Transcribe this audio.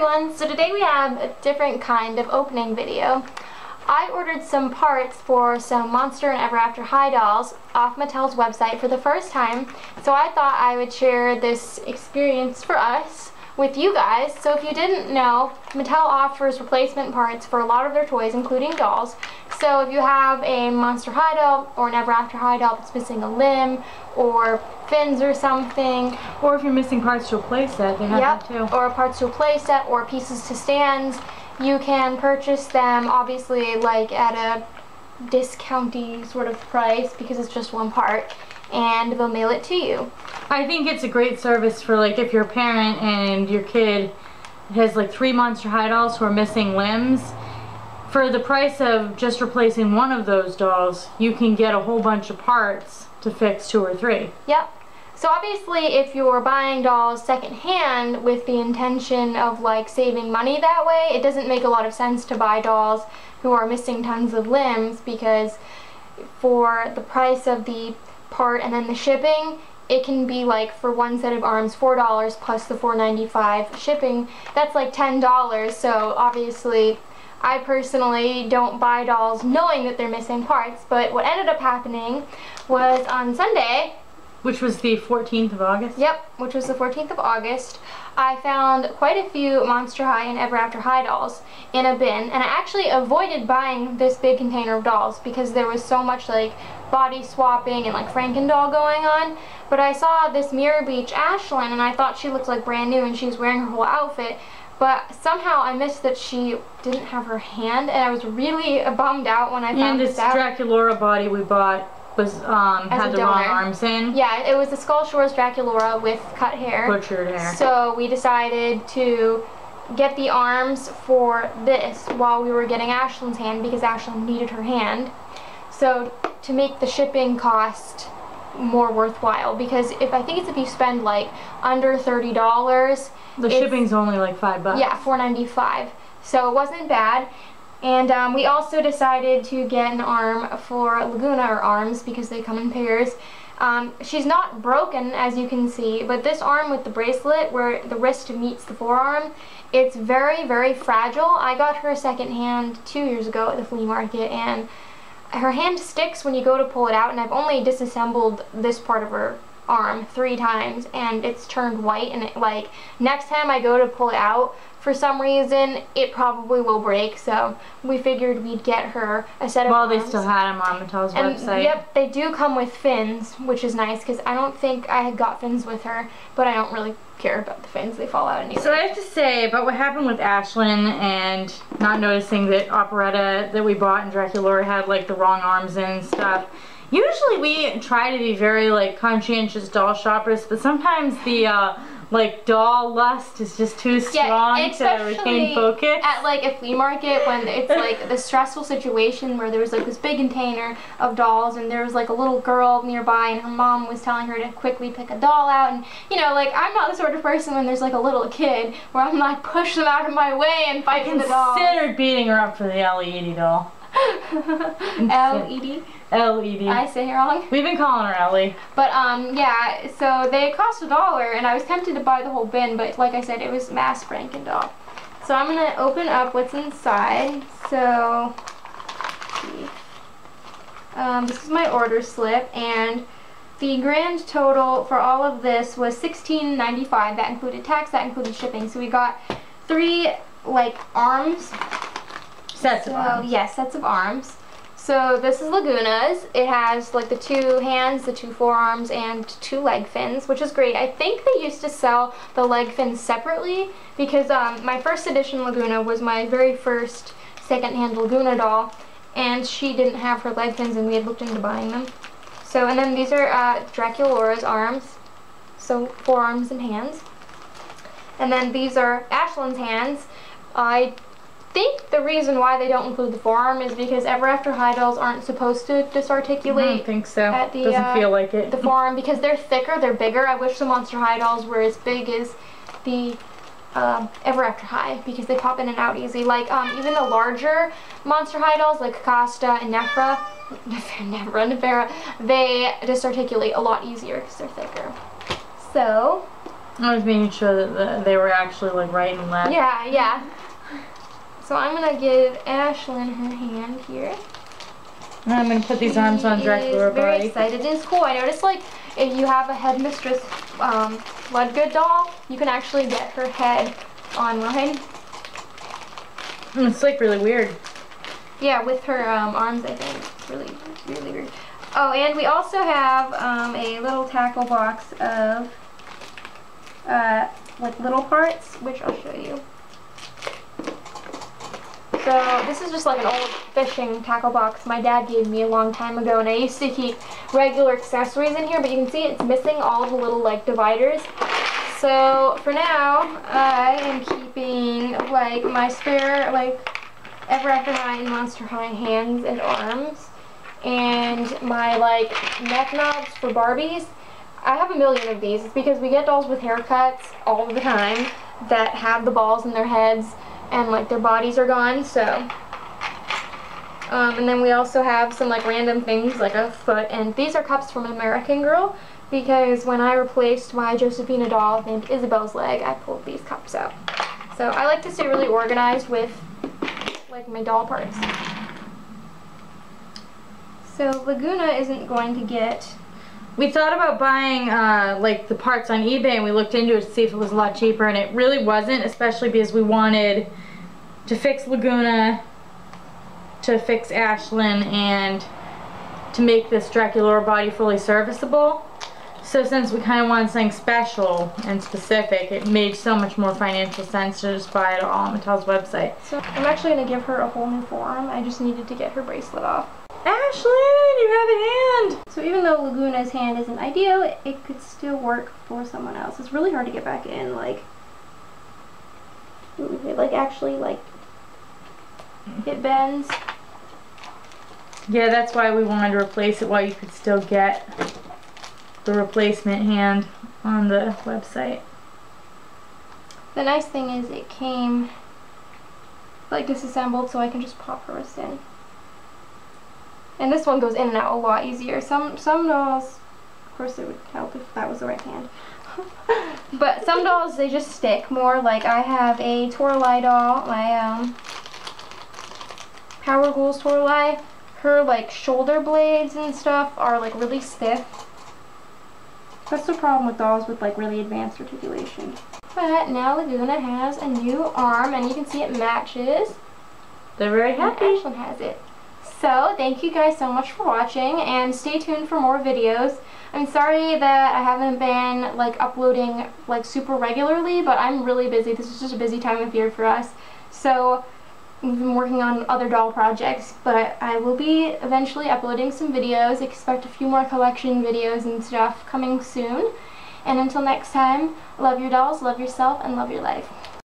everyone, so today we have a different kind of opening video. I ordered some parts for some Monster and Ever After High dolls off Mattel's website for the first time, so I thought I would share this experience for us with you guys. So if you didn't know, Mattel offers replacement parts for a lot of their toys, including dolls. So if you have a Monster High doll or an Ever After High doll that's missing a limb or fins or something, or if you're missing parts to a play set, they have that too. Or parts to a play set or pieces to stands, you can purchase them obviously like at a discounty sort of price because it's just one part, and they'll mail it to you. I think it's a great service for like if you're a parent and your kid has like 3 Monster High dolls who are missing limbs. For the price of just replacing one of those dolls, you can get a whole bunch of parts to fix 2 or 3. Yep. So obviously if you're buying dolls secondhand with the intention of like saving money that way, it doesn't make a lot of sense to buy dolls who are missing tons of limbs, because for the price of the part and then the shipping, it can be like for one set of arms $4 plus the $4.95 shipping. That's like $10. So obviously I personally don't buy dolls knowing that they're missing parts, but what ended up happening was on Sunday, which was the 14th of August? Yep, which was the 14th of August, I found quite a few Monster High and Ever After High dolls in a bin, and I actually avoided buying this big container of dolls because there was so much like body swapping and like Frankendoll going on. But I saw this Mirror Beach Ashlyn and I thought she looked like brand new and she was wearing her whole outfit, but somehow I missed that she didn't have her hand, and I was really bummed out when I found this out. And this Draculaura body we bought was had the wrong arms in. Yeah, it was the Skull Shores Draculaura with cut hair. Butchered hair. So we decided to get the arms for this while we were getting Ashlyn's hand, because Ashlyn needed her hand. So to make the shipping cost more worthwhile, because I think it's if you spend like under $30, the shipping's only like $5. Yeah, $4.95. So it wasn't bad. And we also decided to get an arm for Laguna, or arms, because they come in pairs. She's not broken, as you can see, but this arm with the bracelet where the wrist meets the forearm, it's very, very fragile. I got her secondhand 2 years ago at the flea market, and her hand sticks when you go to pull it out, and I've only disassembled this part of her arm 3 times and it's turned white, and like next time I go to pull it out, for some reason it probably will break. So we figured we'd get her a set of arms. They still had them on Mattel's website. Yep, they do come with fins, which is nice because I don't think I had got fins with her, but I don't really care about the fins, they fall out anyway. So I have to say about what happened with Ashlyn and not noticing that Operetta that we bought in Draculaura had like the wrong arms in and stuff. Usually we try to be very like conscientious doll shoppers, but sometimes the like doll lust is just too strong to retain focus. At like a flea market when it's like the stressful situation where there was like this big container of dolls and there was like a little girl nearby and her mom was telling her to quickly pick a doll out, and you know, like I'm not the sort of person when there's like a little kid where I'm like push them out of my way and fight for the doll. I considered beating her up for the L.E.D. doll. L.E.D.? L.E.D. I say it wrong? We've been calling her Ellie. But yeah, so they cost $1 and I was tempted to buy the whole bin, but like I said, it was mass Frankendoll. So I'm going to open up what's inside. So, let's see. This is my order slip, and the grand total for all of this was $16.95. That included tax, that included shipping. So we got 3 like arms. Sets of arms. Yes, sets of arms. So this is Laguna's. It has like the 2 hands, the 2 forearms, and 2 leg fins, which is great. I think they used to sell the leg fins separately because my first edition Laguna was my very first secondhand Laguna doll, and she didn't have her leg fins and we had looked into buying them. So, and then these are Draculaura's arms, so forearms and hands. And then these are Ashlyn's hands. I think the reason why they don't include the forearm is because Ever After High dolls aren't supposed to disarticulate. I don't think so. At the, doesn't feel like it. The forearm, because they're thicker, they're bigger. I wish the Monster High dolls were as big as the Ever After High, because they pop in and out easy. Like even the larger Monster High dolls, like Costa and Nefera, they disarticulate a lot easier because they're thicker. So I was making sure that they were actually like right and left. Yeah, yeah. So I'm gonna give Ashlyn her hand here. And I'm gonna put these arms on Dracula Very body. excited. It's cool. I noticed like if you have a Headmistress Bloodgood doll, you can actually get her head online. It's like really weird. Yeah, with her arms, I think. It's really, really weird. Oh, and we also have a little tackle box of like little parts, which I'll show you. So this is just like an old fishing tackle box my dad gave me a long time ago, and I used to keep regular accessories in here, but you can see it's missing all of the little like dividers. So for now, I am keeping like my spare like Ever After High and Monster High hands and arms, and my like neck knobs for Barbies. I have a million of these. It's because we get dolls with haircuts all the time that have the balls in their heads and like their bodies are gone, so and then we also have some like random things like a foot, and these are cups from American Girl because when I replaced my Josephina doll named Isabel's leg, I pulled these cups out. So I like to stay really organized with like my doll parts. So Laguna isn't going to get... We thought about buying like the parts on eBay, and we looked into it to see if it was a lot cheaper, and it really wasn't, especially because we wanted to fix Laguna, to fix Ashlyn, and to make this Draculaura body fully serviceable. So since we kind of wanted something special and specific, it made so much more financial sense to just buy it all on Mattel's website. So I'm actually going to give her a whole new forearm. I just needed to get her bracelet off. Ashlyn, you have a hand! So even though Laguna's hand isn't ideal, it could still work for someone else. It's really hard to get back in, like actually like it bends. Yeah, that's why we wanted to replace it while you could still get the replacement hand on the website. The nice thing is it came like disassembled, so I can just pop her wrist in. And this one goes in and out a lot easier. Some dolls, of course it would help if that was the right hand. But some dolls, they just stick more. Like I have a Toralei doll, my Power Ghouls Toralei. Her like shoulder blades and stuff are like really stiff. That's the problem with dolls with like really advanced articulation. But now Laguna has a new arm, and you can see it matches. They're very happy. Ashlyn has it. So thank you guys so much for watching, and stay tuned for more videos. I'm sorry that I haven't been like uploading like super regularly, but I'm really busy. This is just a busy time of year for us. So we've been working on other doll projects, but I will be eventually uploading some videos. Expect a few more collection videos and stuff coming soon. And until next time, love your dolls, love yourself, and love your life.